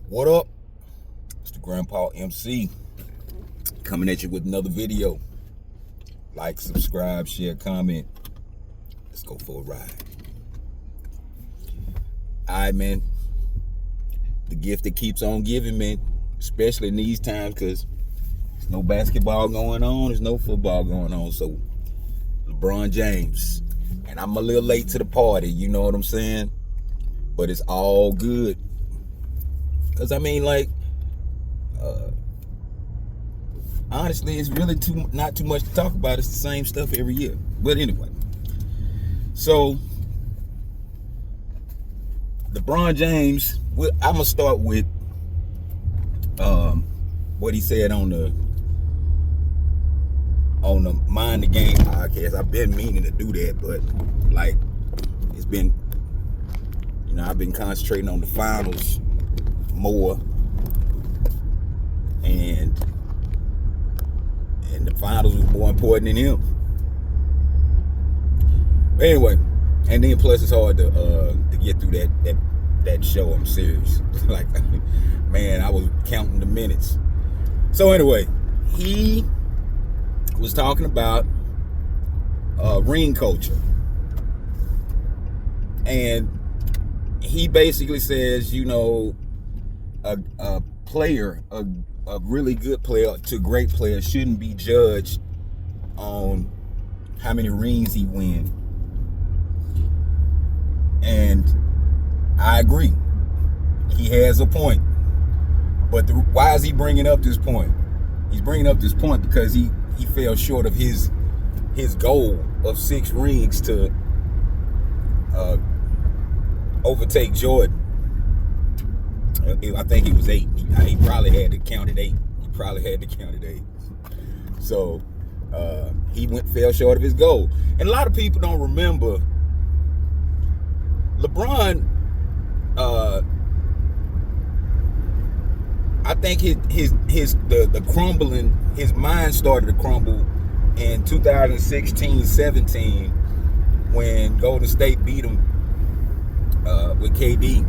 What up? It's the Grandpa MC coming at you with another video. Like, subscribe, share, comment. Let's go for a ride. Alright, man. The gift that keeps on giving, man. Especially in these times, because there's no basketball going on, there's no football going on. So, LeBron James. And I'm a little late to the party, you know what I'm saying? But it's all good. Because, I mean, like, honestly, it's really not too much to talk about. It's the same stuff every year. But anyway. So, LeBron James, I'm going to start with what he said on the Mind the Game podcast. I've been meaning to do that, but, like, it's been, I've been concentrating on the finals more, and the finals was more important than him. Anyway, and then plus it's hard to get through that show. I'm serious. Like, man, I was counting the minutes. So anyway, he was talking about ring culture, and he basically says, a player, a really good player to great player shouldn't be judged on how many rings he wins. And I agree. He has a point. But why is he bringing up this point? He's bringing up this point because he fell short of his goal of 6 rings to overtake Jordan. I think he was 8. He probably had to count at 8. So he fell short of his goal. And a lot of people don't remember LeBron. I think the crumbling, his mind started to crumble in 2016-17 when Golden State beat him with KD.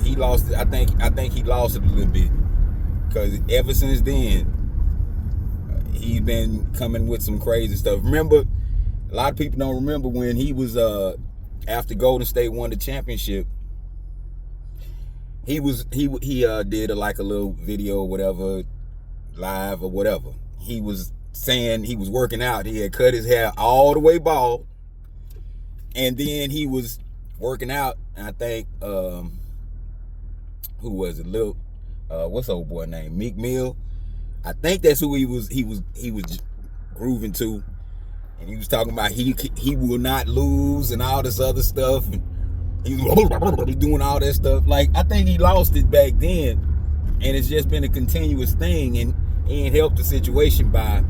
He lost it. I think he lost it a little bit, because ever since then he's been coming with some crazy stuff. Remember, a lot of people don't remember when he was after Golden State won the championship. He did a little video or whatever, live or whatever. He was saying he was working out. He had cut his hair all the way bald, and then he was working out. And I think who was it? What's the old boy name? Meek Mill. I think that's who he was grooving to, and he was talking about he will not lose and all this other stuff. And he was doing all that stuff. Like, I think he lost it back then, and it's just been a continuous thing, and he ain't helped the situation by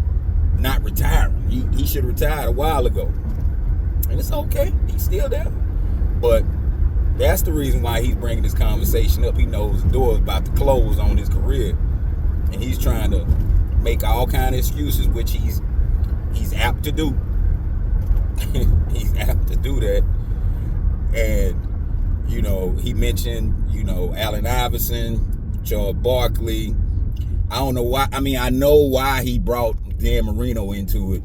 not retiring. He should have retired a while ago, and it's okay. He's still there, but that's the reason why he's bringing this conversation up. He knows the door is about to close on his career, and he's trying to make all kind of excuses, which he's apt to do. He's apt to do that. And he mentioned Allen Iverson, Charles Barkley. I don't know why. I mean, I know why he brought Dan Marino into it,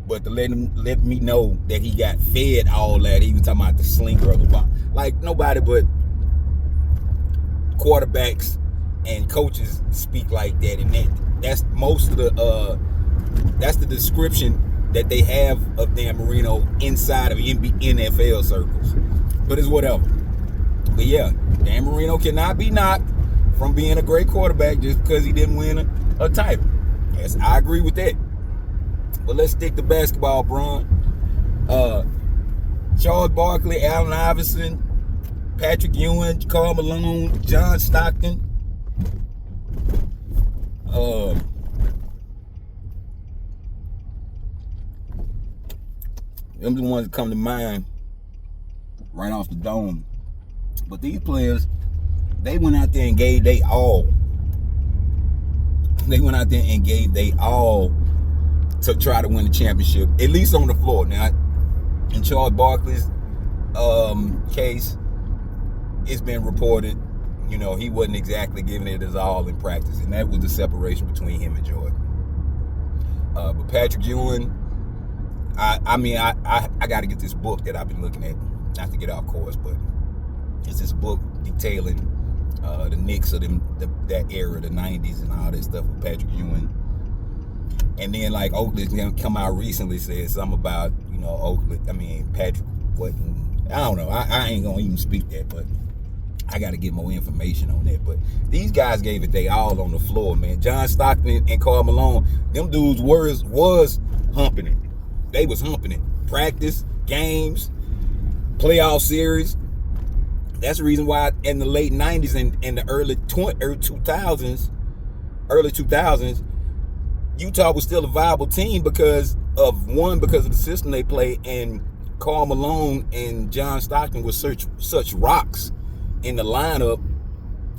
but to let me know that he got fed all that. He was talking about the slinker of the ball. Like, nobody but quarterbacks and coaches speak like that, and that's most of that's the description that they have of Dan Marino inside of NFL circles. But it's whatever. But yeah, Dan Marino cannot be knocked from being a great quarterback just because he didn't win a title. Yes, I agree with that. But let's stick to basketball, Bron. Charles Barkley, Allen Iverson, Patrick Ewing, Karl Malone, John Stockton. Them the ones that come to mind right off the dome. But these players, they went out there and gave they all. They went out there and gave they all to try to win the championship, at least on the floor. Now, in Charles Barkley's case, it's been reported, he wasn't exactly giving it his all in practice, and that was the separation between him and Jordan. But Patrick Ewing, I got to get this book that I've been looking at, not to get off course, but it's this book detailing the Knicks of that era, the 90s and all that stuff with Patrick Ewing. And then like Oakley come out recently, said something about, Patrick wasn't, I don't know, I ain't gonna even speak that, but I got to get more information on that. But these guys gave it they all on the floor, man. John Stockton and Karl Malone, them dudes was humping it. They was humping it. Practice, games, playoff series. That's the reason why in the late 90s and the early 2000s, Utah was still a viable team because of the system they played, and Karl Malone and John Stockton were such rocks in the lineup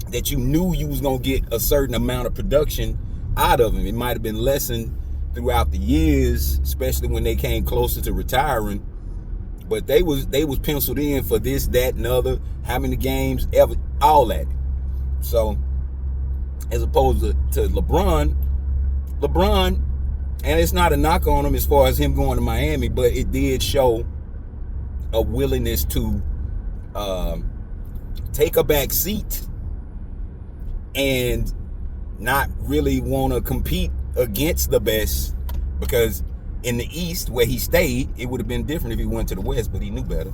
that you knew you was gonna get a certain amount of production out of them. It might have been lessened throughout the years, especially when they came closer to retiring. But they was penciled in for this, that, and other, how many games, ever, all that. So, as opposed to LeBron, and it's not a knock on him as far as him going to Miami, but it did show a willingness to take a back seat and not really want to compete against the best, because in the East where he stayed, it would have been different if he went to the West, but he knew better.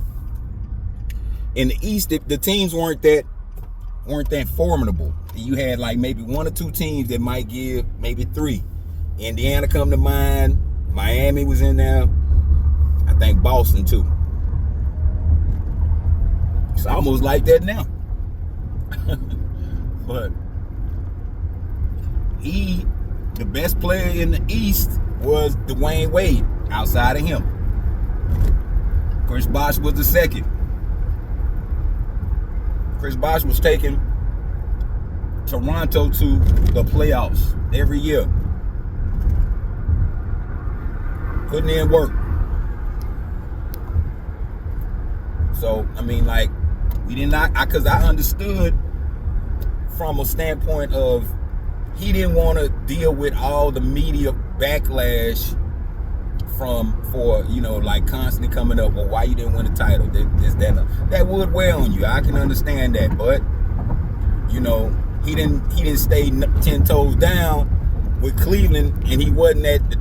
In the East, the teams weren't that formidable. You had like maybe one or two teams that might give maybe three. Indiana come to mind. Miami was in there. I think Boston too. It's almost like that now. But the best player in the East was Dwayne Wade outside of him. Chris Bosh was the second. Chris Bosh was taking Toronto to the playoffs every year. Putting in work. So, we did not, because I understood from a standpoint of he didn't want to deal with all the media backlash for constantly coming up, well, why you didn't win the title? That would wear on you. I can understand that, but he didn't stay 10 toes down with Cleveland, and he wasn't at the